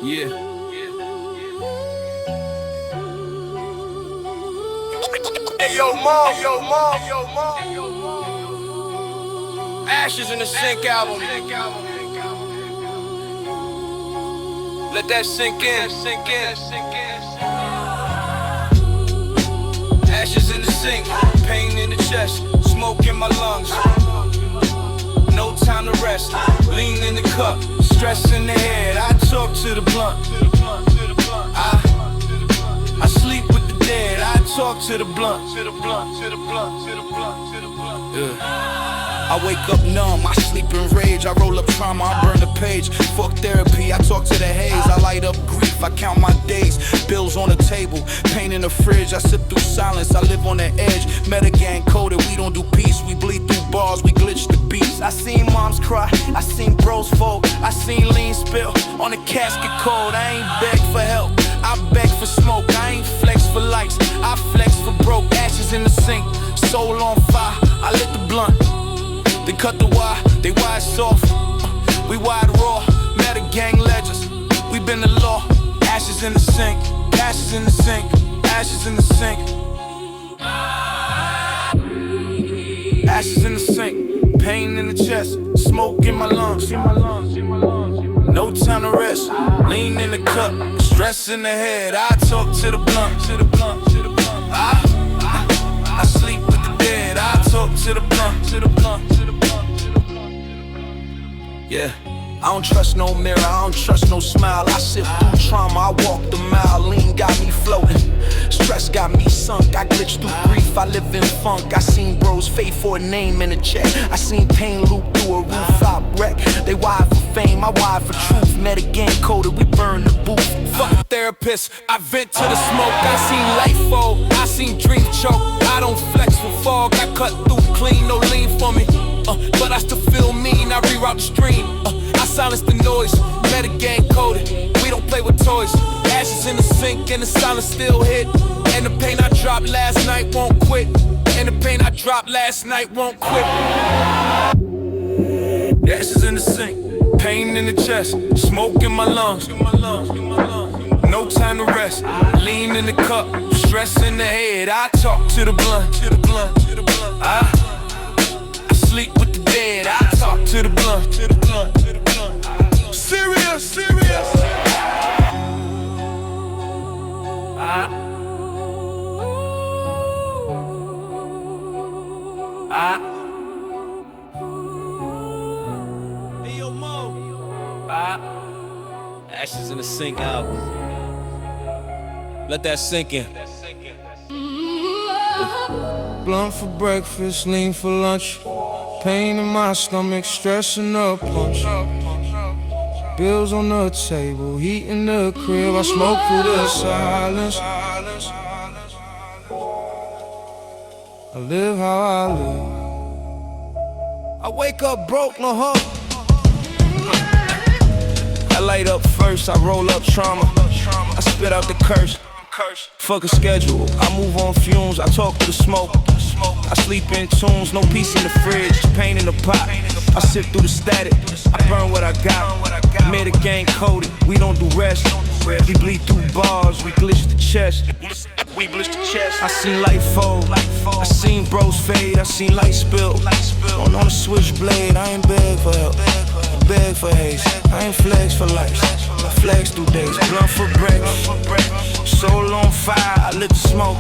Yeah. Hey yo, mom, yo, mom, yo, mom, yo, mom. Ashes in the Sink album. Let that sink in, sink in, sink in. Ashes in the sink, pain in the chest, smoke in my lungs. No time to rest, lean in the cup, stress in the head. I talk to the blunt. I sleep with the dead. I talk to the blunt. I wake up numb, I sleep in rage. I roll up trauma, I burn the page. Fuck therapy, I talk to the haze. I light up grief, I count my days. Bills on the table, pain in the fridge. I sip through silence, I live on the edge. Metagang coded, we don't do peace. We bleed through bars, we glitch the beats. I seen moms cry, I seen bros fold. I seen lean spill on the casket cold. I ain't beg for help, I beg for smoke. I ain't flex for likes, I flex for broke. Ashes in the sink, soul on fire. I lit the blunt. They cut the wire, they wire soft. We wired raw, Metagang legends. We been the law. Ashes in the sink, ashes in the sink, ashes in the sink. Ashes in the sink, pain in the chest, smoke in my lungs. No time to rest, lean in the cup, stress in the head. I talk to the blunt, I sleep with the dead. I talk to the blunt. Yeah, I don't trust no mirror, I don't trust no smile. I sit through trauma, I walk the mile. Lean got me floating, stress got me sunk. I glitch through grief, I live in funk. I seen bros fade for a name and a check. I seen pain loop through a rooftop wreck. They wired for fame, I wired for truth. Metagang coded, we burn the booth. Fuck a therapist, I vent to the smoke. I seen life fold, I seen dreams choke. I don't flex with fog, I cut through clean, no lean for me. But I still feel mean, I reroute the stream. I silence the noise, Metagang coded. We don't play with toys. Ashes in the sink and the silence still hit. And the pain I dropped last night won't quit. And the pain I dropped last night won't quit. Ashes in the sink, pain in the chest, smoke in my lungs. No time to rest, lean in the cup, stress in the head. I talk to the blunt. I sleep with the dead. I talk to the blunt. Serious. Hey yo, Mo. Ashes in the Sink album. Let that sink in. Blunt for breakfast, lean for lunch. Pain in my stomach, stressing up punch. Bills on the table, heat in the crib. I smoke through the silence. I live how I live. I wake up broke, no hope. I light up first, I roll up trauma. I spit out the curse. Fuck a schedule, I move on fumes. I talk to the smoke. I sleep in tunes, no peace in the fridge, pain in the pot. I sit through the static, I burn what I got. Metagang coded, we don't do rest. We bleed through bars, we glitch the chest. I seen light fold, I seen bros fade, I seen light spill. On the switchblade, I ain't beg for help, I beg for haste. I ain't flex for life, I flex through days. Blunt for breakfast, soul on fire, I lit the smoke.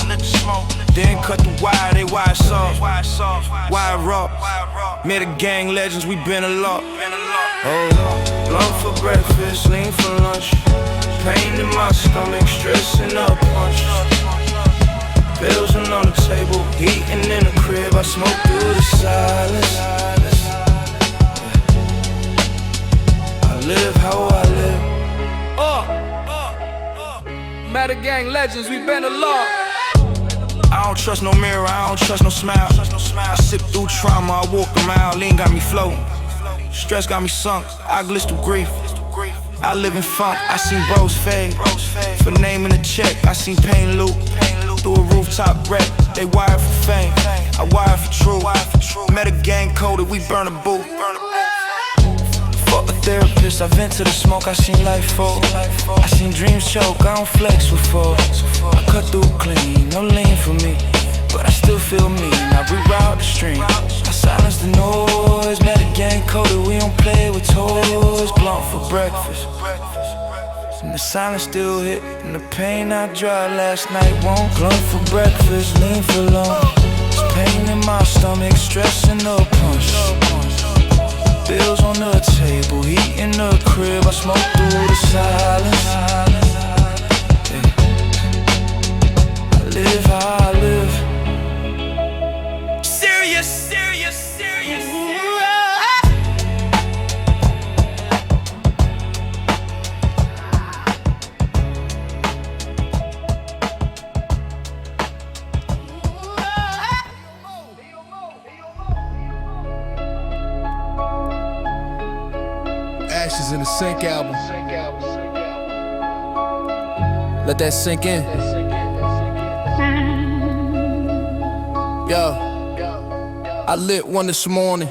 Then cut the wire, they wire soft, wire raw. Metagang legends, we been a lot. Oh, blunt for breakfast, lean for lunch. Pain in my stomach, stressing up punch. Bills on the table, heating in the crib. I smoke through the silence. I live how I live. Metagang legends, we been a lot. I don't trust no mirror, I don't trust no smile. I sip through trauma, I walk a mile. Lean got me floating, stress got me sunk. I glitch through grief, I live in funk. I seen bros fade for name and a check. I seen pain loop through a rooftop wreck. They wired for fame, I wired for truth. Metagang coded, we burn a booth. Fuck Fuck a therapist, I vent to the smoke, I seen life fall. I seen dreams choke, I don't flex with foes. I cut through clean, no lean for me, but I still feel mean, I reroute the stream. I silence the noise, met a gang coded, we don't play with toys. Blunt for breakfast, and the silence still hit, and the pain I dried last night won't. Blunt for breakfast, lean for long. There's pain in my stomach, stress in the punch. Bills on the table, heat in the crib, I smoke through the silence. Yeah. I live how I live. Serious, serious, serious. Ashes in the Sink album. Let that sink in. Yo, I lit one this morning,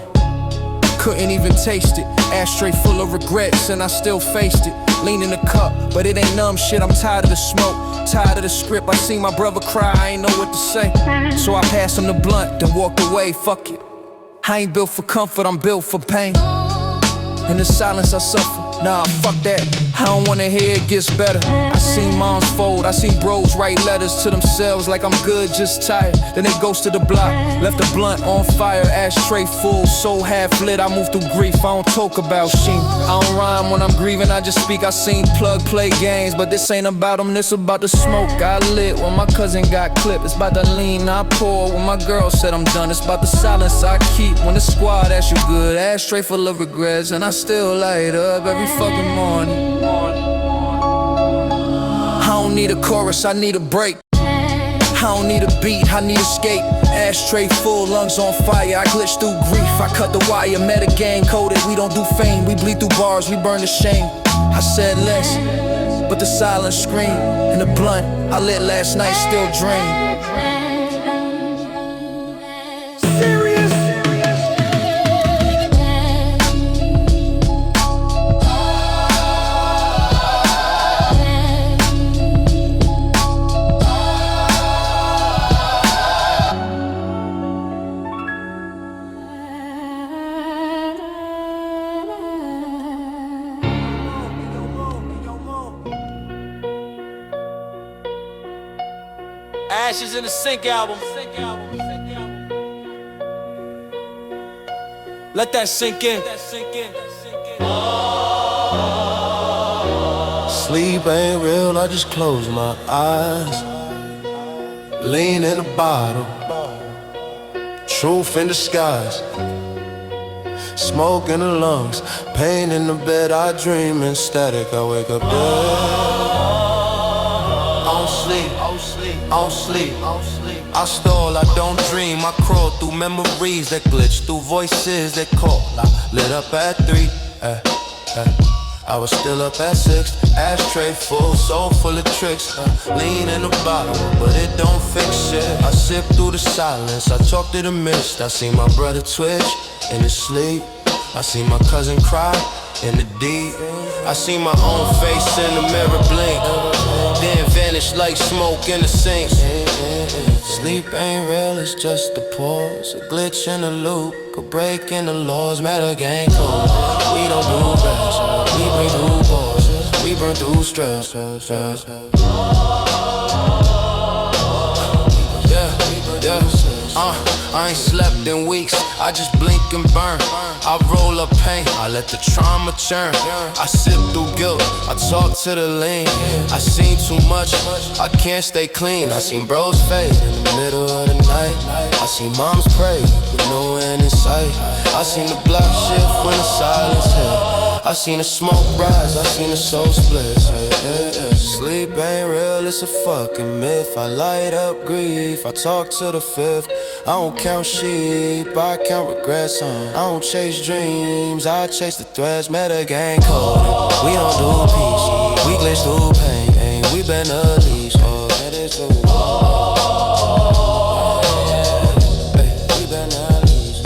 couldn't even taste it. Ashtray full of regrets and I still faced it. Lean in the cup, but it ain't numb shit. I'm tired of the smoke, tired of the script. I seen my brother cry, I ain't know what to say. So I passed him the blunt, then walked away, fuck it. I ain't built for comfort, I'm built for pain. In the silence I suffer, nah, fuck that. I don't wanna hear it gets better. I seen moms fold, I seen bros write letters to themselves like I'm good, just tired. Then they ghosted the block, left the blunt on fire. Ashtray full, soul half lit, I move through grief. I don't talk about sheen, I don't rhyme when I'm grieving, I just speak. I seen plug play games, but this ain't about them, this about the smoke. I lit when my cousin got clipped. It's about the lean I pour when my girl said I'm done. It's about the silence I keep when the squad asks you good. Ashtray full of regrets and I still light up every fucking morning. I don't need a chorus, I need a break. I don't need a beat, I need escape. Ashtray full, lungs on fire, I glitch through grief. I cut the wire, met a gang coded. We don't do fame, we bleed through bars, we burn the shame. I said less, but the silence scream. And the blunt I lit last night still drain. Ashes in the Sink album. Let that sink in. Sleep ain't real, I just close my eyes. Lean in the bottle, truth in disguise. Smoke in the lungs, pain in the bed, I dream in static. I wake up dead. I don't sleep, I don't sleep. I stall, I don't dream. I crawl through memories that glitch, through voices that call. I lit up at 3, I was still up at 6. Ashtray full, soul full of tricks. Lean in the bottle, but it don't fix shit. I sip through the silence, I talk to the mist. I see my brother twitch in his sleep. I see my cousin cry in the deep. I see my own face in the mirror blink, then vanish like smoke in the sink. Sleep ain't real, it's just a pause, a glitch in the loop, a break in the laws. Matter gang code, we don't do rest, we bring through bars, we burn through stress. I ain't slept in weeks, I just blink and burn. I roll up pain, I let the trauma churn. I sip through guilt, I talk to the lean. I seen too much, I can't stay clean. I seen bros fade in the middle of the night. I seen moms pray with no end in sight. I seen the block shift when the silence hit. I seen the smoke rise, I seen the soul split. Sleep ain't real, it's a fucking myth. I light up grief, I talk to the fifth. I don't count sheep, I count regrets. I don't chase dreams, I chase the threats. Met a gang code, we don't do peace. We glitch through pain, we been a leash. We been a leash.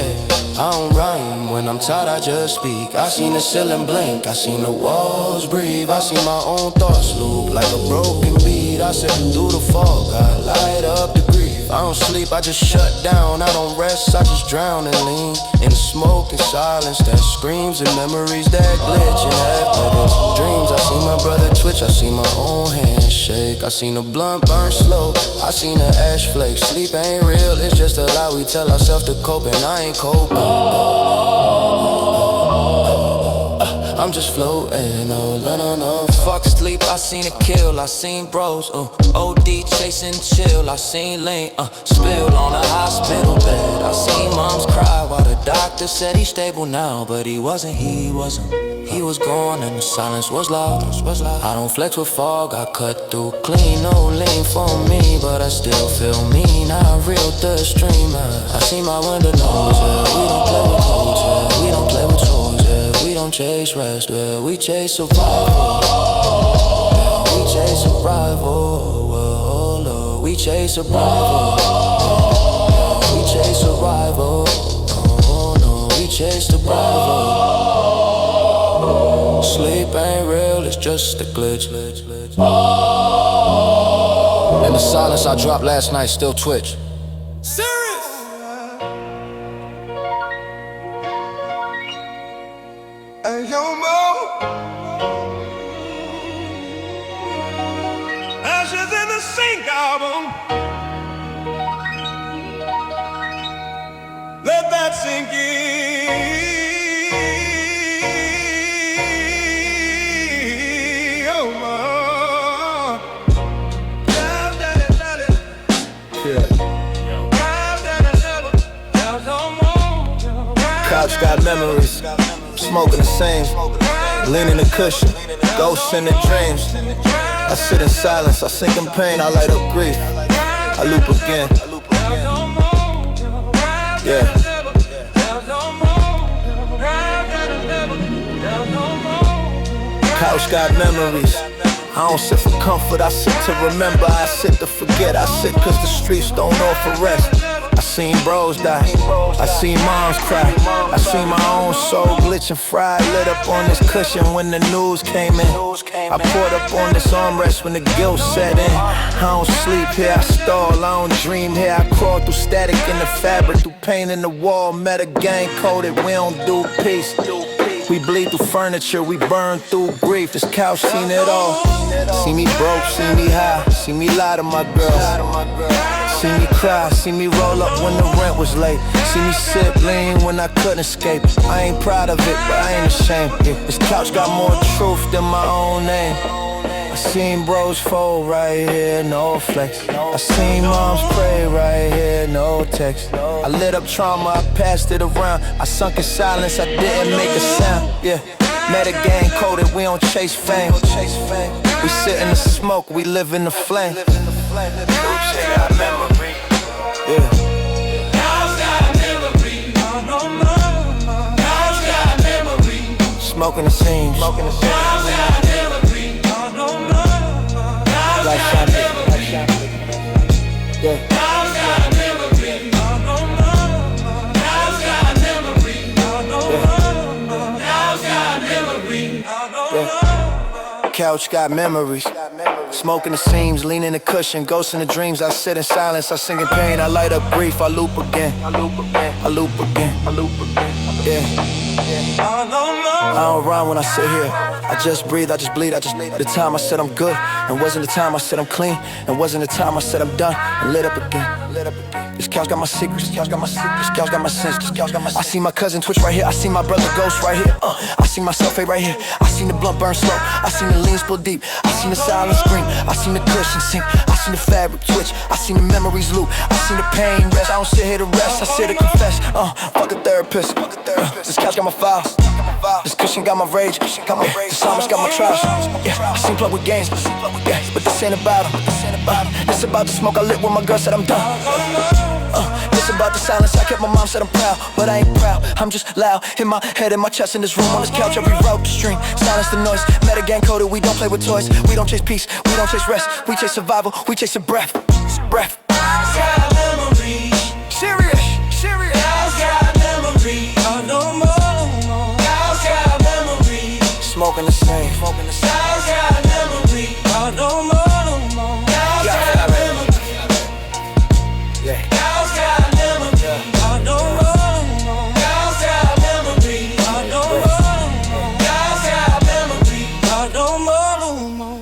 I don't rhyme when when I'm tired I just speak. I seen the ceiling blink, I seen the walls breathe. I seen my own thoughts loop like a broken beat. I said through the fog, I light up the grief. I don't sleep, I just shut down. I don't rest, I just drown and lean in the smoke and silence that screams and memories that glitch and evidence. Dreams, I see my brother twitch, I see my own hand shake. I seen the blunt burn slow, I seen the ash flake. Sleep ain't real, it's just a lie we tell ourselves to cope, and I ain't coping. I'm just floating, no. Fuck sleep, I seen it kill, I seen bros, OD chasing chill, I seen lean, spilled on a hospital bed. I seen moms cry while the doctor said he's stable now, but he wasn't. He was gone and the silence was loud. I don't flex with fog, I cut through clean, no lean for me, but I still feel mean. I real the streamer. I see my window nose, yeah. We don't play with toys, yeah. We don't chase rest, yeah. We chase survival. Yeah, we chase survival. Oh, Lord. We chase survival. Yeah, we chase survival. Oh no, we chase survival. Sleep ain't real, it's just a glitch. And the silence I dropped last night still twitch. Serious. Hey, yo, Mo. Ashes in the Sink album. Let that sink in. Couch got memories, smoking the same, leaning the cushion, ghosts in the dreams. I sit in silence, I sink in pain, I light up grief, I loop again. Yeah. Couch got memories. I don't sit for comfort, I sit to remember. I sit to forget, I sit cause the streets don't offer rest. I seen bros die, I seen moms cry, I seen my own soul glitch and fry. Lit up on this cushion when the news came in. I poured up on this armrest when the guilt set in. I don't sleep here, I stall, I don't dream here. I crawl through static in the fabric, through pain in the wall. Met a gang coded, we don't do peace. We bleed through furniture, we burn through grief. This couch seen it all. See me broke, see me high, see me lie to my girl. See me cry, see me roll up when the rent was late. See me sip lean when I couldn't escape. I ain't proud of it, but I ain't ashamed. This couch got more truth than my own name. I seen bros fold right here, no flex. I seen moms pray right here, no text. I lit up trauma, I passed it around. I sunk in silence, I didn't make a sound. Yeah, met a gang coded, we don't chase fame. We sit in the smoke, we live in the flame. Yeah. Smoking the seams. Like champagne. Yeah. Couch got memories. Smoking the seams, leaning the cushion, ghosts in the dreams. I sit in silence, I sing in pain, I light up grief, I loop again. Yeah. I don't rhyme when I sit here. I just breathe, I just bleed, The time I said I'm good, and wasn't the time I said I'm clean, and wasn't the time I said I'm done, and lit up again. This couch got my secrets, this couch got my sense, I see my cousin twitch right here, I see my brother ghost right here. I see myself fade right here, I seen the blunt burn slow, I seen the lean spill deep, I seen the silence scream, I seen the cushion sink, I seen the fabric twitch, I seen the memories loop, I seen the pain rest. I don't sit here to rest, I sit to confess. Fuck a therapist. This couch got my files, this cushion got my rage, this silence got my trials. I seen plug with games, but this ain't about them. This about the smoke I lit when my girl said I'm done. This about the silence I kept, my mom said I'm proud, but I ain't proud, I'm just loud. Hit my head in my chest in this room, on this couch I rewrote the stream. Silence the noise, met a gang coded, we don't play with toys. We don't chase peace, we don't chase rest. We chase survival, we chase a breath. I've got memories. Serious. I've got memories. No more. smoking the same. Girls got memory. Oh, no more, no more. Girls got memory. Yeah. Girls got memory. Oh, no more, no more. Girls got memory. Oh, no more, no more. Girls got memory. Oh, no more, no more.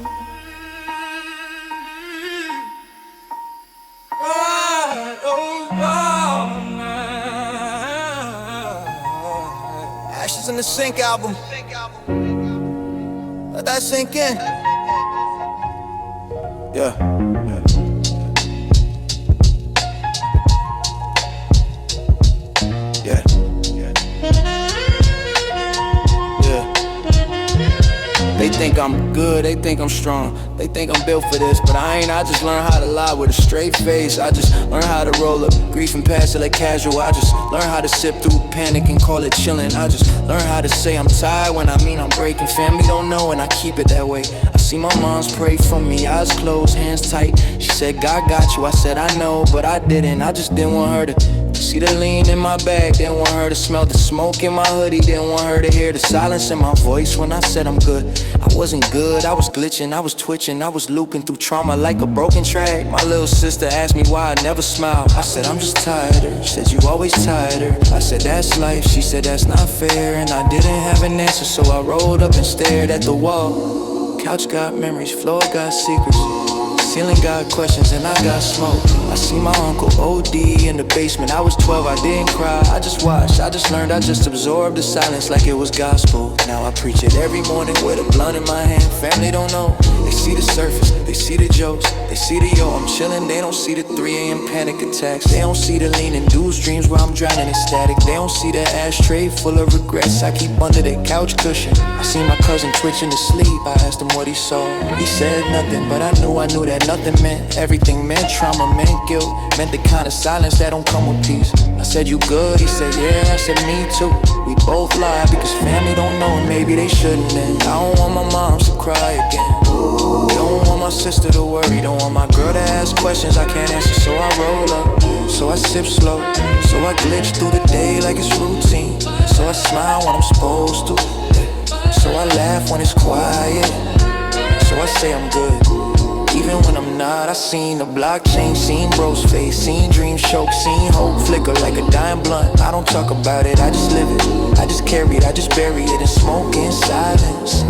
Ashes in the Sink album. Let that sink in. Yeah. Yeah. Yeah. They think I'm good, they think I'm strong, they think I'm built for this, but I ain't. I just learned how to lie with a straight face. I just learned how to roll up grief and pass it like casual. I just learned how to sip through panic and call it chillin'. I just learned how to say I'm tired when I mean I'm breaking. Family don't know and I keep it that way. I see my moms pray for me, eyes closed, hands tight. She said, God got you. I said, I know, but I didn't. I just didn't want her to see the lean in my bag, didn't want her to smell the smoke in my hoodie, didn't want her to hear the silence in my voice when I said I'm good. I wasn't good, I was glitching, I was twitching, I was looping through trauma like a broken track. My little sister asked me why I never smiled. I said I'm just tired. She said you always tired. I said that's life. She said that's not fair, and I didn't have an answer, so I rolled up and stared at the wall. Couch got memories, floor got secrets, ceiling got questions, and I got smoke. I see my uncle OD in the basement. I was 12, I didn't cry, I just watched, I just learned, I just absorbed the silence like it was gospel. Now I preach it every morning with a blunt in my hand. Family don't know, they see the surface, they see the jokes, they see the yo, I'm chilling. They don't see the 3 a.m. panic attacks. They don't see the lean induced dreams where I'm drowning in static. They don't see the ashtray full of regrets I keep under that couch cushion. I see my cousin twitching to sleep. I asked him what he saw. He said nothing, but I knew that nothing meant everything. Meant trauma, meant guilt, meant the kind of silence that don't come with peace. I said, you good? He said, yeah. I said, me too. We both lie because family don't know and maybe they shouldn't. And I don't want my mom to cry again. Don't want my sister to worry. Don't want my girl to ask questions I can't answer. So I roll up, so I sip slow, so I glitch through the day like it's routine. So I smile when I'm supposed to, so I laugh when it's quiet. So I say I'm good, even when I'm not. I seen the blockchain, seen bro's face, seen dreams choke, seen hope flicker like a dying blunt. I don't talk about it, I just live it. I just carry it, I just bury it in smoke in silence.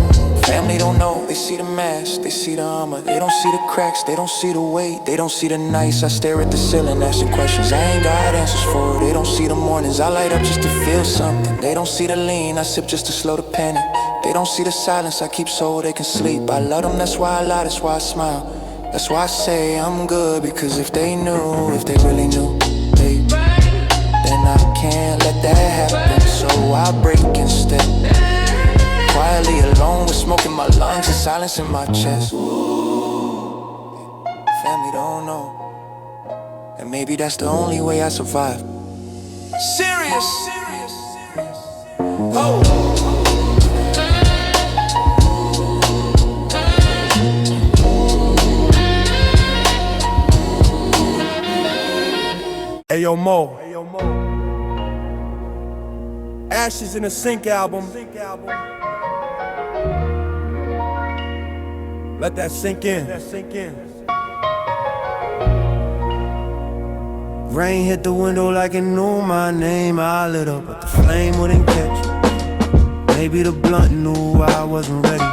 Family don't know, they see the mask, they see the armor. They don't see the cracks, they don't see the weight, they don't see the nights I stare at the ceiling asking questions I ain't got answers for. They don't see the mornings I light up just to feel something. They don't see the lean I sip just to slow the panic. They don't see the silence I keep so they can sleep. I love them, that's why I lie, that's why I smile. That's why I say I'm good, because if they knew, if they really knew, babe, then I can't let that happen. So I break instead, quietly alone with smoke in my lungs and silence in my chest. Family don't know, and maybe that's the only way I survive. Serious. Oh. Ayo Mo. Ashes in the Sink album. Let that sink in. Rain hit the window like it knew my name. I lit up, but the flame wouldn't catch. Maybe the blunt knew I wasn't ready.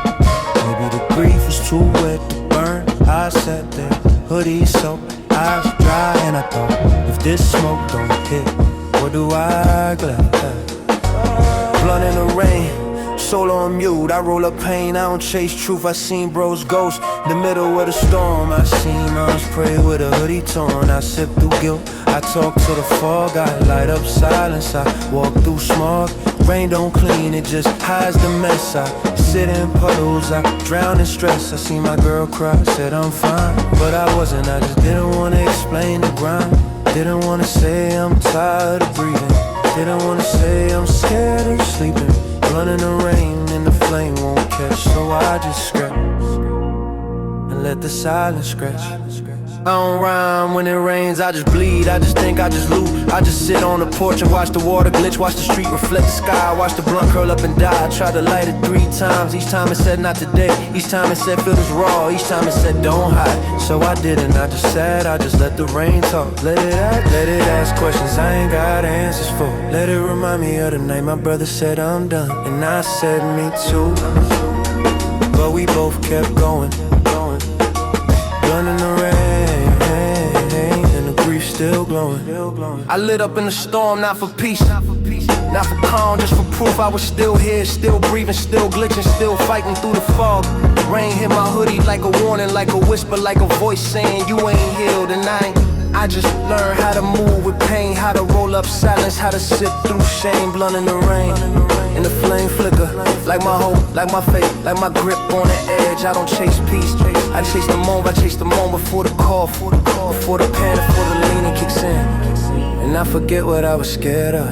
Maybe the grief was too wet to burn. I sat there, hoodie soaked, eyes dry, and I thought, if this smoke don't hit, what do I glad? Blunt in the rain, solo on mute. I roll up pain, I don't chase truth. I seen bro's ghost in the middle of the storm. I seen moms pray with a hoodie torn. I sip through guilt, I talk to the fog. I light up silence, I walk through smog. Rain don't clean, it just hides the mess. I sit in puddles, I drown in stress. I see my girl cry, said I'm fine, but I wasn't. I just didn't wanna explain the grind. Didn't wanna say I'm tired of breathing. Didn't wanna say I'm scared of sleeping. Blunt in the rain and the flame won't catch. So I just scratch and let the silence scratch. I don't rhyme when it rains, I just bleed, I just think, I just loot. I just sit on the porch and watch the water glitch, watch the street reflect the sky, watch the blunt curl up and die. I tried to light it 3 times, each time it said not today. Each time it said feel this raw, each time it said don't hide. So I didn't, I just sat, I just let the rain talk. Let it act, let it ask questions I ain't got answers for. Let it remind me of the night my brother said I'm done, and I said me too. But we both kept going, running the rain, and the grief still glowing. I lit up in the storm, not for peace, not for calm, just for proof I was still here, still breathing, still glitching, still fighting through the fog. The rain hit my hoodie like a warning, like a whisper, like a voice saying you ain't healed and I just learned how to move with pain, how to roll up silence, how to sit through shame. Blunt in the rain, and the flame flicker, like my hope, like my faith, like my grip on the edge. I don't chase peace, I chase the moment, I chase the moment before the call, before the panic, before the leaning kicks in. And I forget what I was scared of.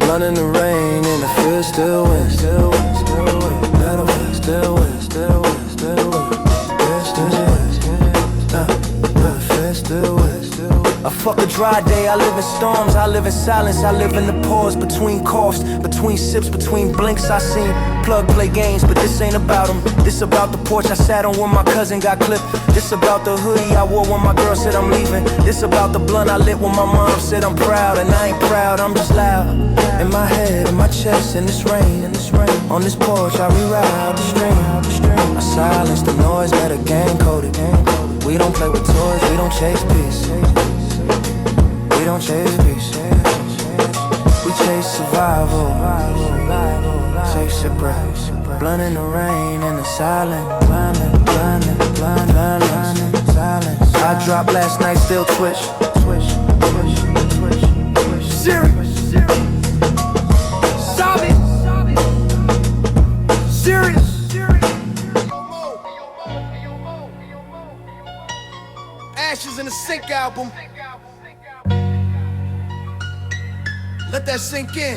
Blunt in the rain, and the fear still wins. Still wins, still wins, still wins, still wins, still wins, still wins, still wins. I fuck a dry day, I live in storms, I live in silence, I live in the pause between coughs, between sips, between blinks. I seen plug play games, but this ain't about them. This about the porch I sat on when my cousin got clipped. This about the hoodie I wore when my girl said I'm leaving. This about the blunt I lit when my mom said I'm proud, and I ain't proud, I'm just loud. In my head, in my chest, in this rain, on this porch I reroute the stream. I silence the noise, better gang coded. We don't play with toys, we don't chase peace. We don't chase peace, we chase survival. Chase your breath, blunt in the rain, in the silence. I dropped last night, still twitch. Serious, serious. Ashes in the Sink album. Let that sink in.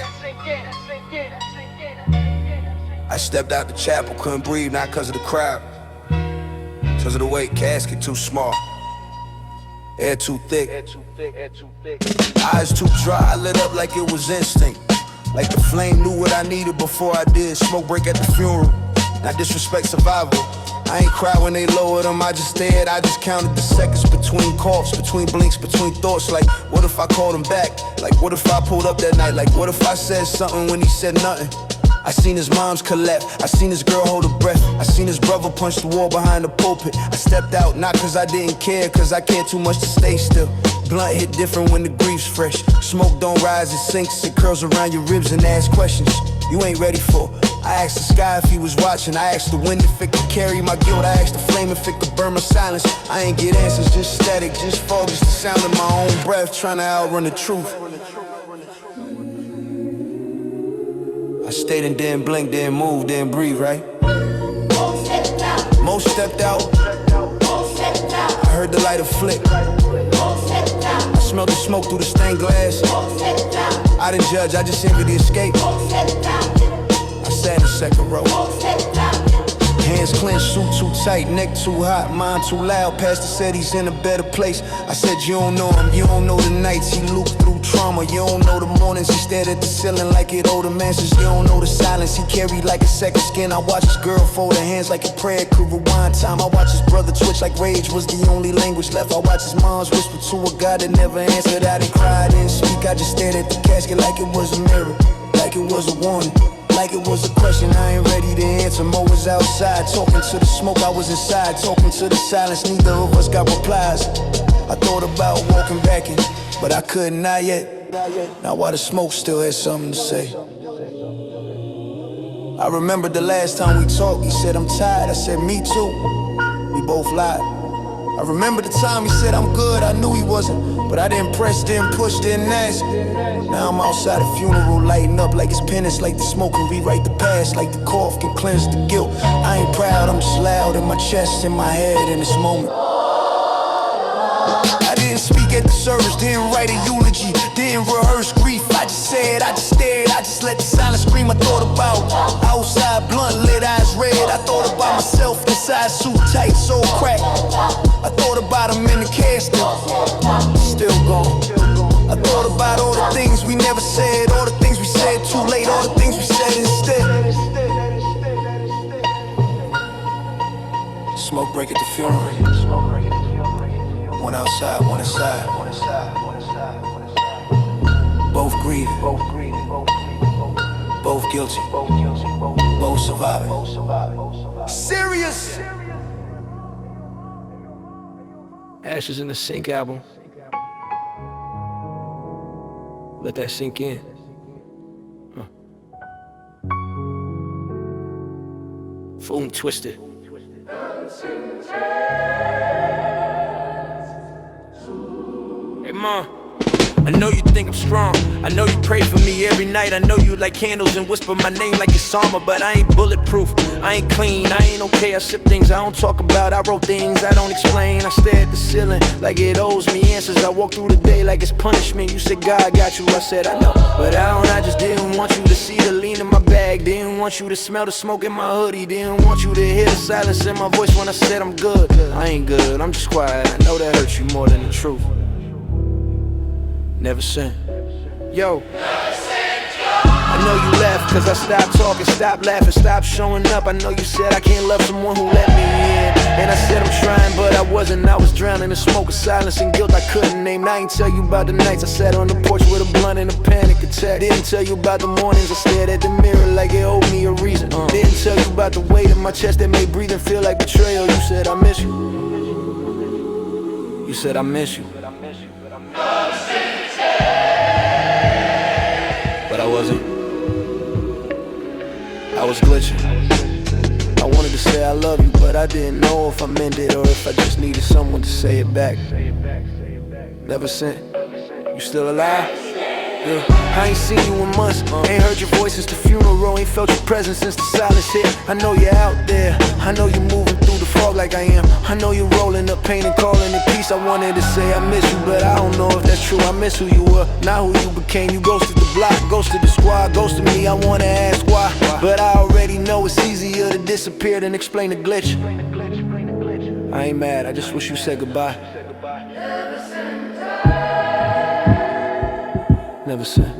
I stepped out the chapel, couldn't breathe, not cause of the crowd, cause of the weight, casket too small, air too thick, eyes too dry. I lit up like it was instinct, like the flame knew what I needed before I did. Smoke break at the funeral, not disrespect survival. I ain't cry when they lowered them, I just stared. I just counted the seconds between coughs, between blinks, between thoughts. Like, what if I called him back? Like, what if I pulled up that night? Like, what if I said something when he said nothing? I seen his mom's collapse, I seen his girl hold her breath, I seen his brother punch the wall behind the pulpit. I stepped out, not cause I didn't care, cause I cared too much to stay still. Blunt hit different when the grief's fresh. Smoke don't rise, it sinks, it curls around your ribs and asks questions you ain't ready for. I asked the sky if he was watching, I asked the wind if it could carry my guilt, I asked the flame if it could burn my silence. I ain't get answers, just static, just fog, just the sound of my own breath, trying to outrun the truth. I stayed and didn't blink, didn't move, didn't breathe, right? Most stepped out. I heard the lighter flick. I smelled the smoke through the stained glass. I didn't judge, I just envied the escape. I sat in second row. Hands clenched, suit too tight, neck too hot, mind too loud. Pastor said he's in a better place. I said you don't know him, you don't know the nights he looped through trauma. You don't know the mornings he stared at the ceiling like it owed him answers. You don't know the silence he carried like a second skin. I watched his girl fold her hands like a prayer could rewind time. I watched his brother twitch like rage was the only language left. I watched his mom's whisper to a God that never answered. I didn't cry, I didn't speak, I just stared at the casket like it was a mirror, like it was a warning, like it was a question I ain't ready to answer. Mo was outside, talking to the smoke, I was inside, talking to the silence, neither of us got replies. I thought about walking back in, but I couldn't, not yet. Now while the smoke still had something to say. I remembered the last time we talked, he said I'm tired, I said me too. We both lied. I remember the time he said I'm good, I knew he wasn't, but I didn't press, didn't push, didn't ask. Now I'm outside a funeral, lighting up like it's penance, like the smoke can rewrite the past, like the cough can cleanse the guilt. I ain't proud, I'm just loud in my chest, in my head in this moment. I didn't speak at the service, didn't write a eulogy, didn't rehearse grief. I just said, I just stared, I just let the silence scream. I thought about outside, blunt lit, eyes red. I thought about myself inside, suit tight, soul cracked. I thought about him in the casket, still gone. I thought about all the things we never said, all the things we said too late, all the things we said instead. Smoke break at the funeral. One outside, one inside. Both grieving, both guilty, both surviving. Serious. Ashes in the Sink album. Let that sink in. Fool and twisted. Hey, Mom. I know you think I'm strong. I know you pray for me every night. I know you light candles and whisper my name like it's armor. But I ain't bulletproof, I ain't clean, I ain't okay. I sip things I don't talk about, I wrote things I don't explain. I stare at the ceiling like it owes me answers. I walk through the day like it's punishment. You said God got you, I said I know, but I just didn't want you to see the lean in my bag. Didn't want you to smell the smoke in my hoodie. Didn't want you to hear the silence in my voice when I said I'm good. I ain't good, I'm just quiet. I know that hurts you more than the truth. Never sin. Yo, I know you left cause I stopped talking, stopped laughing, stopped showing up. I know you said I can't love someone who let me in, and I said I'm trying but I wasn't. I was drowning in smoke of silence and guilt I couldn't name. I ain't tell you about the nights I sat on the porch with a blunt and a panic attack. Didn't tell you about the mornings I stared at the mirror like it owed me a reason. Didn't tell you about the weight in my chest that made breathing feel like betrayal. You said I miss you. You said I miss you. But I wasn't. I was glitching. I wanted to say I love you, but I didn't know if I meant it or if I just needed someone to say it back. Never sent. You still alive? Yeah. I ain't seen you in months, ain't heard your voice since the funeral, ain't felt your presence since the silence hit. I know you're out there, I know you're moving through the fog like I am. I know you're rolling up pain and calling it peace. I wanted to say I miss you, but I don't know if that's true. I miss who you were, not who you became. You ghosted the block, ghosted the squad, ghosted me. I wanna ask why, but I already know it's easier to disappear than explain the glitch. I ain't mad, I just wish you said goodbye. Never said.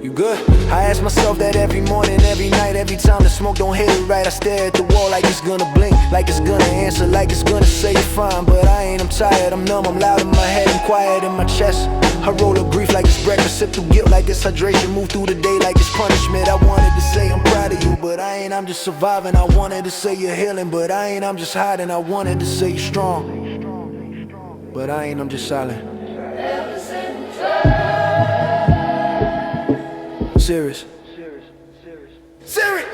You good? I ask myself that every morning, every night, every time the smoke don't hit it right. I stare at the wall like it's gonna blink, like it's gonna answer, like it's gonna say you're fine. But I ain't, I'm tired, I'm numb, I'm loud in my head, I'm quiet in my chest. I roll up grief like it's breakfast, sip through guilt like it's hydration, move through the day like it's punishment. I wanted to say I'm proud of you, but I ain't, I'm just surviving. I wanted to say you're healing, but I ain't, I'm just hiding. I wanted to say you're strong, but I ain't, I'm just silent. Serious. Serious.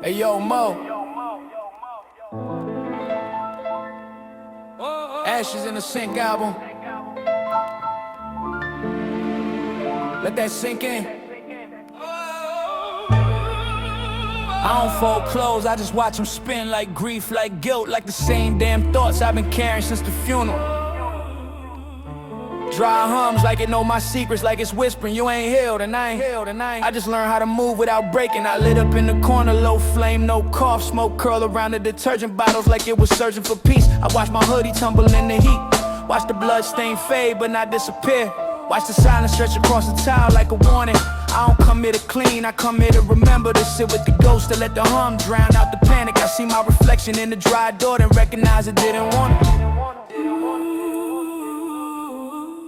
Hey yo, Mo. Ashes in the Sink album. Let that sink in. I don't fold clothes, I just watch them spin like grief, like guilt, like the same damn thoughts I've been carrying since the funeral. Dry hums like it know my secrets, like it's whispering, you ain't healed and I ain't healed and I just learned how to move without breaking. I lit up in the corner, low flame, no cough, smoke curl around the detergent bottles like it was searching for peace. I watch my hoodie tumble in the heat, watch the blood stain fade but not disappear. Watch the silence stretch across the tile like a warning. I don't come here to clean, I come here to remember. To sit with the ghost, to let the hum drown out the panic. I see my reflection in the dry door, then recognize it didn't want it.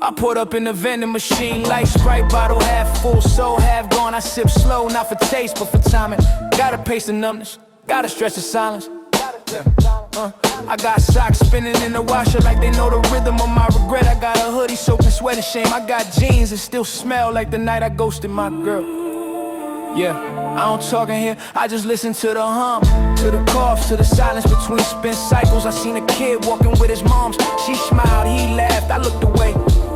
I poured up in the vending machine like Sprite bottle, half full, so half gone. I sip slow, not for taste, but for timing. Gotta pace the numbness, gotta stretch the silence. I got socks spinning in the washer like they know the rhythm of my regret. I got a hoodie soaked in sweat and shame. I got jeans that still smell like the night I ghosted my girl. Yeah, I don't talk in here, I just listen to the hum. to the coughs, to the silence between spin cycles. I seen a kid walking with his moms. She smiled, he laughed, I looked away.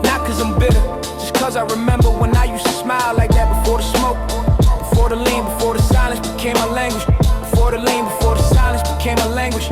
Not cause I'm bitter, just cause I remember when I used to smile like that before the smoke, before the lean, before the silence became my language. Before the lean, before the silence became my language.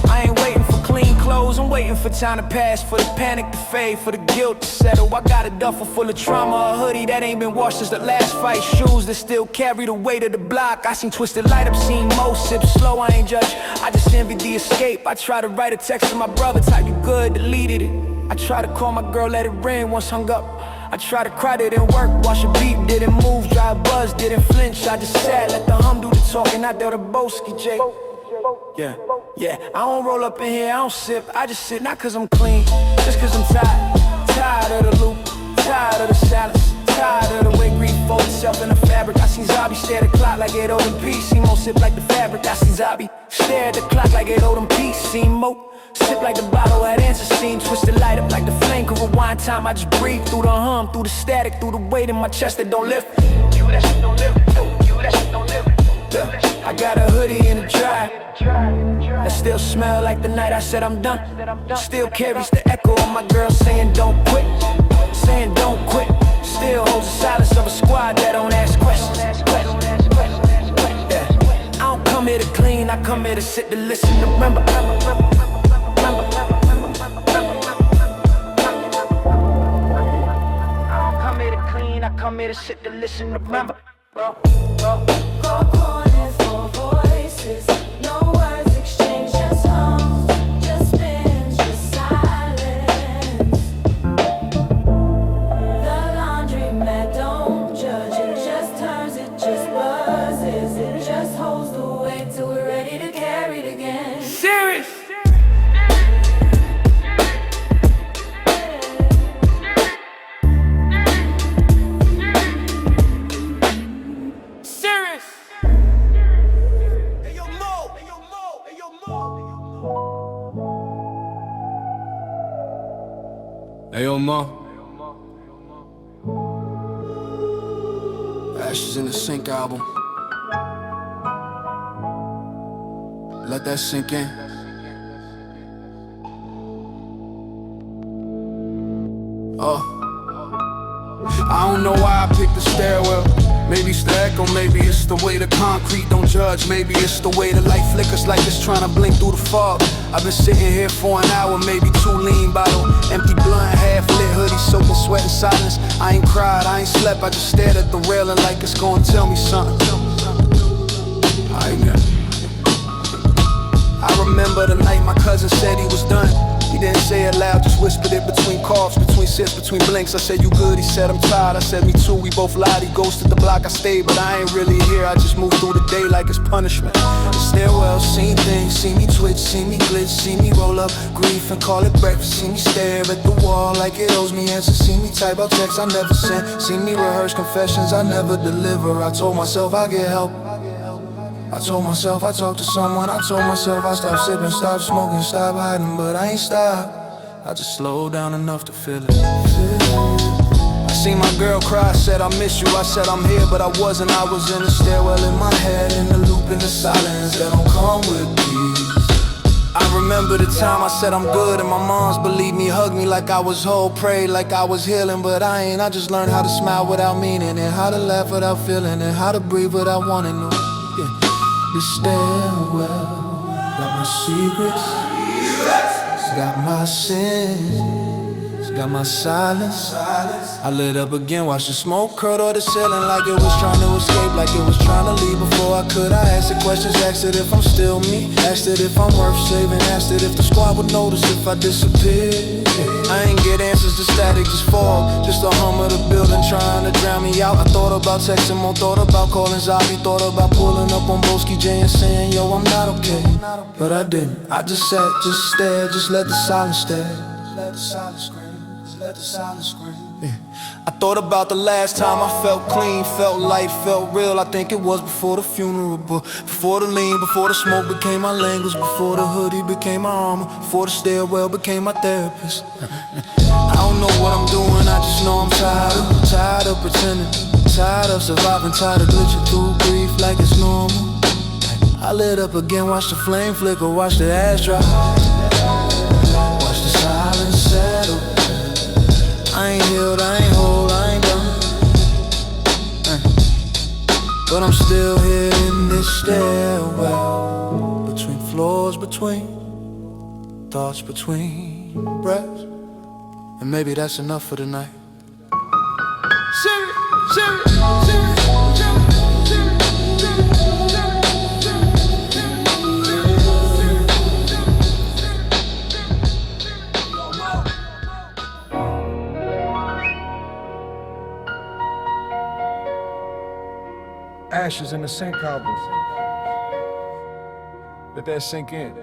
I ain't waiting for clean clothes, I'm waiting for time to pass, for the panic to fade, for the guilt to settle. I got a duffel full of trauma, a hoodie that ain't been washed since the last fight, shoes that still carry the weight of the block. I seen twisted light up, seen most sip slow, I ain't judge, I just envy the escape. I try to write a text to my brother, type you good, deleted it. I try to call my girl, let it ring, once hung up. I try to cry, didn't work, wash a beat, didn't move, dry buzz, didn't flinch. I just sat, let the hum do the talking, I dealt a Boski, Jake. Yeah, I don't roll up in here, I don't sip, I just sit, not cause I'm clean, just cause I'm tired of the loop, tired of the silence, tired of the way grief folds itself in the fabric. I seen Zabi stare at the clock like it owed him peace, seen Mo sip like the fabric. I seen Zabi stare at the clock like it owed him peace, seen Mo sip like the bottle had answers, seen twisted light up like the flame could rewind time. I just breathe through the hum, through the static, through the weight in my chest that don't lift. You that shit don't lift, you that shit don't lift. I got a hoodie in the dry that still smell like the night I said I'm done. Still carries the echo of my girl saying don't quit, saying don't quit. Still holds the silence of a squad that don't ask questions. Yeah. I don't come here to clean, I come here to sit to listen to remember. I don't come here to clean, I come here to sit to listen to remember. Calling for voices, no words exchanged, just hums, just spins, just silence. The laundromat don't judge, it just turns, it just buzzes, it just holds the weight till we're ready to carry it again. Serious. Hey yo, Ma. Ashes in the Sink album. Let that sink in. I don't know why I picked the stairwell. Maybe it's the echo, maybe it's the way the concrete don't judge. Maybe it's the way the light flickers like it's trying to blink through the fog. I've been sitting here for an hour, maybe 2 lean bottle, empty blunt, half lit hoodie, soaking sweat in silence. I ain't cried, I ain't slept, I just stared at the railing like it's gonna tell me something. I remember the night my cousin said he was done. He didn't say it loud, just whispered it between coughs, between sips, between blinks. I said, you good? He said, I'm tired. I said, me too. We both lied. He ghosted the block. I stayed, but I ain't really here. I just moved through the day like it's punishment. The stairwell, seen things, see me twitch, see me glitch, see me roll up grief and call it breakfast. See me stare at the wall like it owes me answers. See me type out texts I never sent. See me rehearse confessions I never deliver. I told myself I get help. I told myself I talked to someone. I told myself I stop sipping, stop smoking, stop hiding, but I ain't stopped. I just slowed down enough to feel it. I seen my girl cry, said I miss you. I said I'm here, but I wasn't. I was in the stairwell in my head, in the loop, in the silence that don't come with peace. I remember the time I said I'm good, and my moms believed me, hugged me like I was whole, prayed like I was healing, but I ain't. I just learned how to smile without meaning, and how to laugh without feeling, and how to breathe without wanting to. Yeah. The stairwell got my secrets, it's got my sins, it's got my silence. I lit up again, watched the smoke curl to the ceiling like it was trying to escape, like it was trying to leave before I could. I asked the questions, asked it if I'm still me, asked it if I'm worth saving, asked it if the squad would notice if I disappeared. I ain't get answers, the static just fog, just the hum of the building trying to drown me out. I thought about texting Mo, thought about calling Zabi, thought about pulling up on Boski J and saying, yo, I'm not okay, but I didn't. I just sat, just stared, just let the silence stare. Let the silence scream, just let the silence scream. Yeah. I thought about the last time I felt clean, felt light, felt real. I think it was before the funeral, but before the lean, before the smoke became my language, before the hoodie became my armor, before the stairwell became my therapist. I don't know what I'm doing, I just know I'm tired of pretending, tired of surviving, tired of glitching through grief like it's normal. I lit up again, watch the flame flicker, watch the ash dry, watch the silence settle. I ain't healed, I ain't whole, I ain't done, but I'm still here in this stairwell, between floors, between thoughts, between breaths. And maybe that's enough for tonight. Ashes in the sink album. Let that sink in.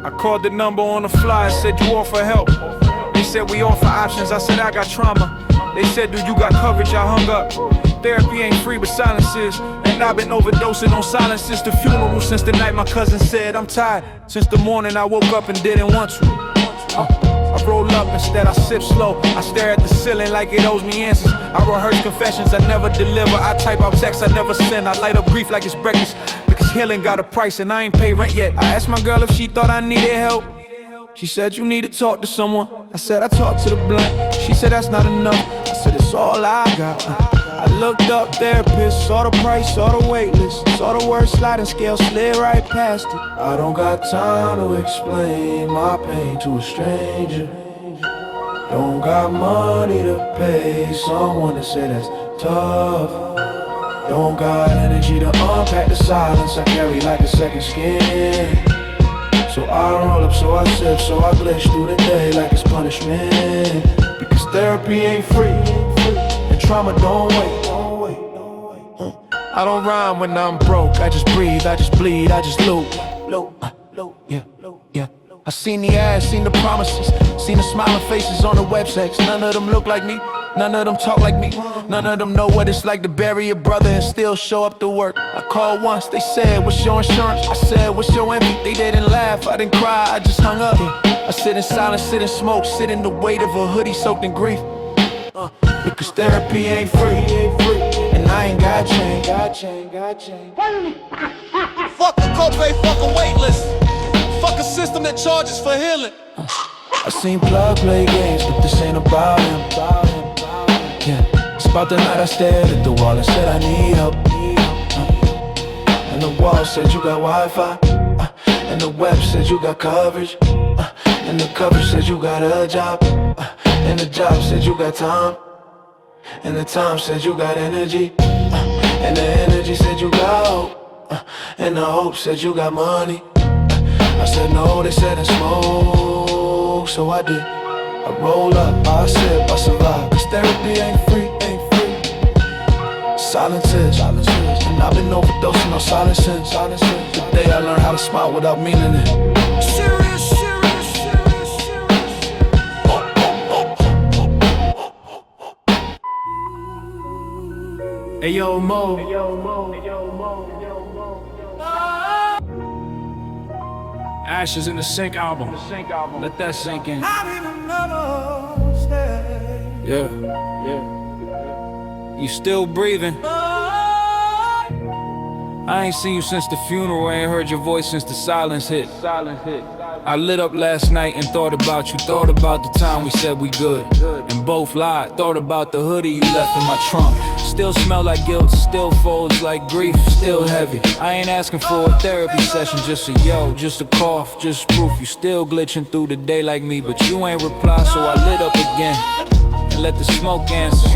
I called the number on the fly and said you offer help. They said we offer options, I said I got trauma. They said do you got coverage, I hung up. Therapy ain't free but silence is. And I've been overdosing on silence since the funeral. Since the night my cousin said I'm tired. Since the morning I woke up and didn't want to. I roll up, instead I sip slow. I stare at the ceiling like it owes me answers. I rehearse confessions, I never deliver. I type out texts, I never send. I light up grief like it's breakfast, because healing got a price and I ain't paid rent yet. I asked my girl if she thought I needed help. She said you need to talk to someone. I said I talked to the blunt. She said that's not enough. I said it's all I got. I looked up therapists, saw the price, saw the wait list, saw the word sliding scale, slid right past it. I don't got time to explain my pain to a stranger. Don't got money to pay someone to say that's tough. Don't got energy to unpack the silence I carry like a second skin. So I roll up, so I sip, so I glitch through the day like it's punishment. Because therapy ain't free, and trauma don't wait. I don't rhyme when I'm broke, I just breathe, I just bleed, I just loop. Yeah. I seen the ads, seen the promises, seen the smiling faces on the websites. None of them look like me, none of them talk like me. None of them know what it's like to bury a brother and still show up to work. I called once, they said, what's your insurance? I said, what's your envy? They didn't laugh, I didn't cry, I just hung up. I sit in silence, sit in smoke, sit in the weight of a hoodie soaked in grief. Because therapy ain't free, and I ain't got change. Fuck a copay, fuck a waitlist. Fuck a system that charges for healing. I seen Plug play games, but this ain't about him. Yeah, it's about the night I stared at the wall and said I need help. And the wall said you got Wi-Fi, and the web said you got coverage, and the coverage said you got a job, and the job said you got time, and the time said you got energy, and the energy said you got hope, and the hope said you got money. I said no, they said and smoke, so I did. I roll up, I sip, I survive. Cause therapy ain't free. Silence is, and I've been overdosing on silence since the day I learned how to smile without meaning it. Serious. Hey yo, Mo. Ashes in the Sink album. Let that sink in. Yeah. You still breathing? I ain't seen you since the funeral. I ain't heard your voice since the silence hit. I lit up last night and thought about you. Thought about the time we said we good and both lied. Thought about the hoodie you left in my trunk. Still smell like guilt, still folds like grief, still heavy. I ain't asking for a therapy session, just a yo, just a cough, just proof you still glitching through the day like me. But you ain't reply, so I lit up again and let the smoke answer.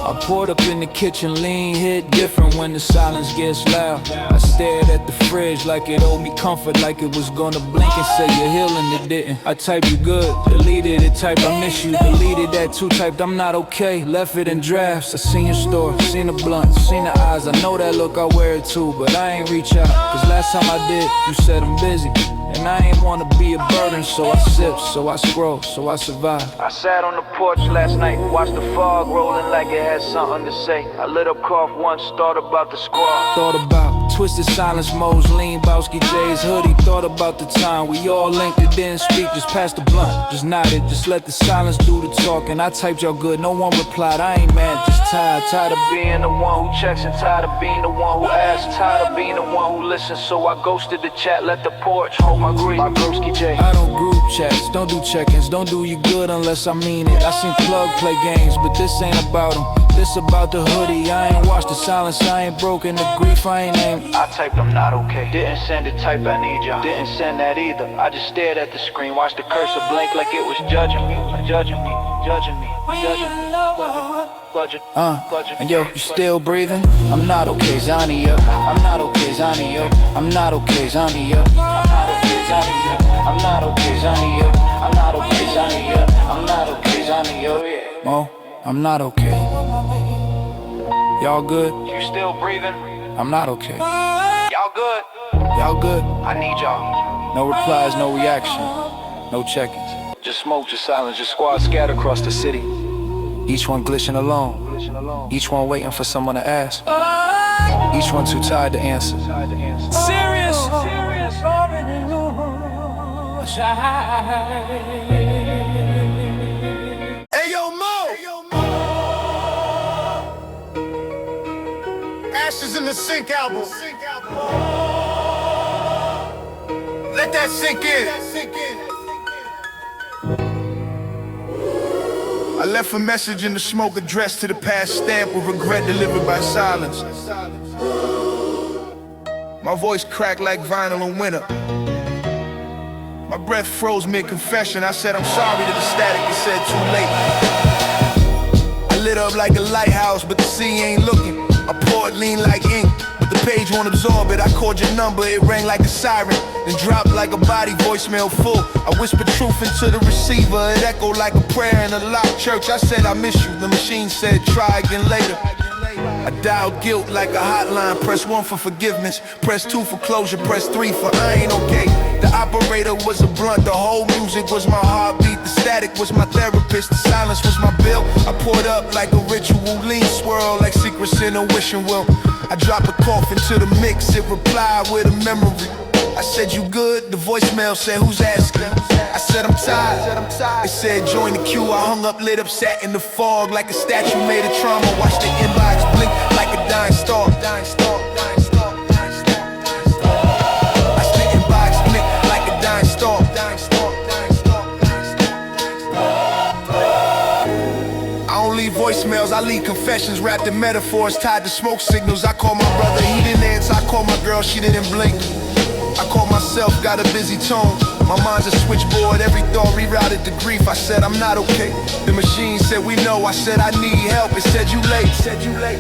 I poured up in the kitchen, lean, hit different when the silence gets loud. I stared at the fridge like it owed me comfort, like it was gonna blink and say you're healing, it didn't. I typed you good, deleted it, typed I miss you, deleted that too, typed I'm not okay, left it in drafts. I seen your story, seen the blunt, seen the eyes, I know that look, I wear it too, but I ain't reach out, cause last time I did, you said I'm busy. And I ain't wanna be a burden, so I sip, so I scroll, so I survive. I sat on the porch last night, watched the fog rolling like it had something to say. I lit up cough once, thought about the squad. Thought about Twisted silence modes, lean Bowski J's hoodie. Thought about the time we all linked it, didn't speak, just passed the blunt. Just nodded, just let the silence do the talking. I typed y'all good, no one replied, I ain't mad, just tired of being the one who checks and tired of being the one who asks. Tired of being the one who listens, so I ghosted the chat, let the porch hold my grief. My Broski J. I don't group chats, don't do check-ins, don't do you good unless I mean it. I seen Plug play games, but this ain't about them. This about the hoodie, I ain't watched the silence, I ain't broken the grief, I ain't aimed. I typed I'm not okay, didn't send it, type I need y'all. Didn't send that either, I just stared at the screen, watched the cursor blink like it was judging me. Judging me, judging me, judging me. And yo, you still breathing? I'm not okay, Zania. I'm not okay, Zania. I'm not okay, Zania. I'm not okay, Zania. I'm not okay, Zania. I'm not okay, Zania. I'm not okay, Zania. Mo, I'm not okay. Y'all good? You still breathing? I'm not okay. Y'all good? Y'all good? I need y'all. No replies, no reaction, no check-ins. Just smoke, just silence, just squad scattered across the city. Each one glitching alone. Each one waiting for someone to ask. Each one too tired to answer. Serious. Hey yo, Mo! Ashes in the Sink album. Let that sink in. I left a message in the smoke addressed to the past, stamped with regret delivered by silence. My voice cracked like vinyl in winter. My breath froze mid-confession. I said I'm sorry to the static, it said too late. I lit up like a lighthouse, but the sea ain't looking. I poured lean like ink, but the page won't absorb it. I called your number, it rang like a siren, then dropped like a body, voicemail full. I whispered truth into the receiver, it echoed like a prayer in a locked church. I said I miss you, the machine said try again later. I dialed guilt like a hotline, press 1 for forgiveness, press 2 for closure, press 3 for I ain't okay. The operator was a blunt, the whole music was my heartbeat, the static was my therapist, the silence was my bill. I poured up like a ritual, lean swirl like secrets in a wishing well. I dropped a cough into the mix, it replied with a memory. I said you good, the voicemail said who's asking. I said I'm tired, it said join the queue. I hung up, lit up, sat in the fog like a statue made of trauma. Watched the inbox blink like a dying star. Watched the inbox blink like a dying star. I don't leave voicemails, I leave confessions wrapped in metaphors tied to smoke signals. I called my brother, he didn't answer. I called my girl, she didn't blink. I called myself, got a busy tone. My mind's a switchboard, every thought rerouted to grief. I said I'm not okay. The machine said we know. I said I need help. It said you late.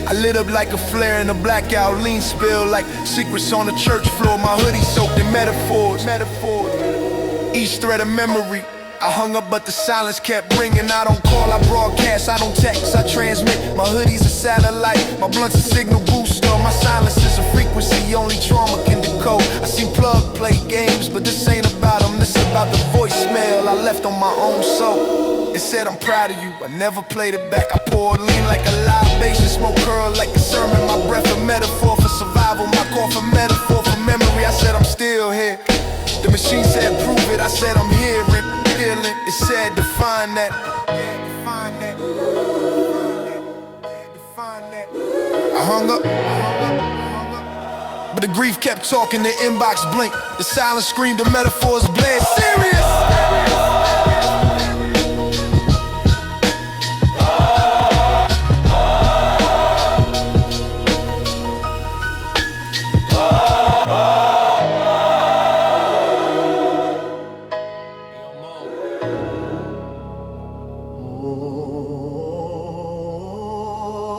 I lit up like a flare in a blackout, lean spill like secrets on the church floor. My hoodie soaked in metaphors. Each thread of memory. I hung up but the silence kept ringing. I don't call, I broadcast, I don't text, I transmit. My hoodie's a satellite, my blunt's a signal booster. My silence is a frequency only trauma can decode. I seen Plug play games, but this ain't about them. This is about the voicemail I left on my own soul. It said I'm proud of you, I never played it back. I poured lean like a libation, smoke curl like a sermon. My breath a metaphor for survival, my cough a metaphor for memory. I said I'm still here. The machine said prove it, I said I'm hearing. It said define that. I hung up, but the grief kept talking, the inbox blinked. The silence screamed, the metaphors bled. Serious!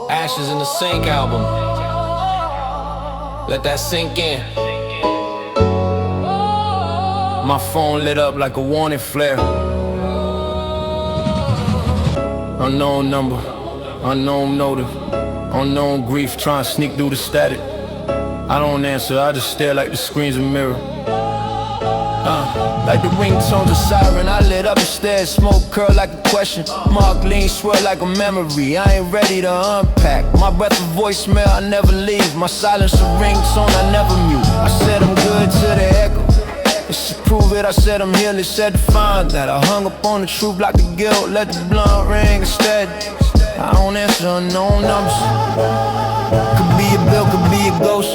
Ashes in the Sink album. Let that sink in. My phone lit up like a warning flare. Unknown number, unknown motive, unknown grief trying to sneak through the static. I don't answer, I just stare like the screen's a mirror. Like the ringtone's a siren, I lit up instead. Smoke curl like a question, Mark lean swirl like a memory. I ain't ready to unpack. My breath of voicemail, I never leave. My silence a ringtone, I never mute. I said I'm good to the echo. It's to prove it, I said I'm here, it's said to find that I hung up on the truth like the guilt. Let the blunt ring instead. I don't answer unknown numbers. Could be a bill, could be a ghost.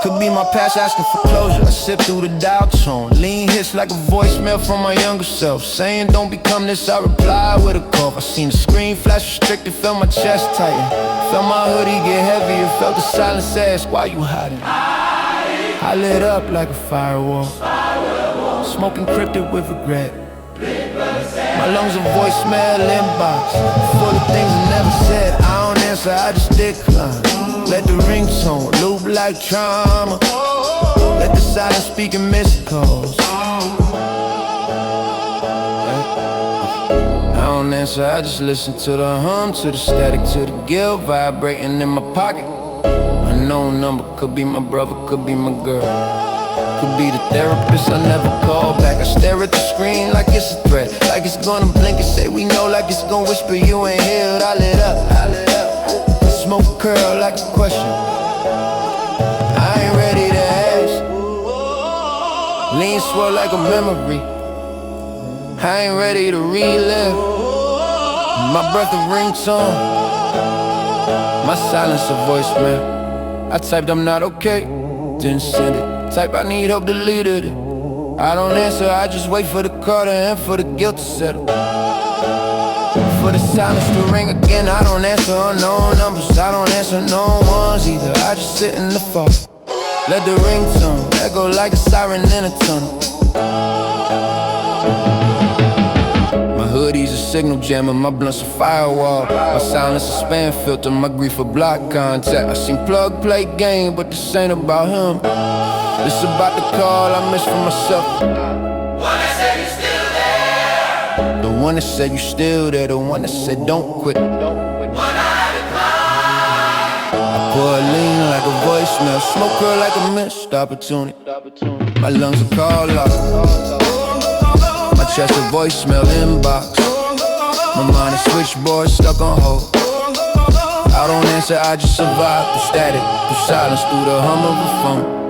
Could be my past asking for closure. I sip through the dial tone. Lean hits like a voicemail from my younger self, saying don't become this, I reply with a cough. I seen the screen flash restricted, felt my chest tighten. Felt my hoodie get heavier, felt the silence ask, why you hiding? I lit up like a firewall, smoke encrypted with regret. My lungs a voicemail inbox, full of things I never said. I don't answer, I just decline. Let the ringtone loop like trauma. Let the silence speak in missed calls. I don't answer, I just listen to the hum, to the static, to the guilt vibrating in my pocket. Unknown number, could be my brother, could be my girl. Could be the therapist I never call back. I stare at the screen like it's a threat, like it's gonna blink and say we know, like it's gonna whisper you ain't healed. I lit up, I lit up. Smoke curl like a question, I ain't ready to ask. Lean swirl like a memory, I ain't ready to relive. My breath a ringtone, my silence a voicemail. I typed I'm not okay, didn't send it. Type I need help, deleted it. I don't answer, I just wait for the call to end, for the guilt to settle. For the silence to ring again, I don't answer unknown numbers. I don't answer no ones either, I just sit in the fog. Let the ringtone echo like a siren in a tunnel. My hoodie's a signal jammer, my blunt's a firewall. My silence a spam filter, my grief a block contact. I seen plug play game, but this ain't about him. This about the call I miss from myself. The one that said you still there, the one that said don't quit. I pour a lean like a voicemail, smoke her like a missed opportunity. My lungs are call out, my chest a voicemail inbox. My mind is switchboard stuck on hold. I don't answer, I just survive the static, the silence through the hum of a phone.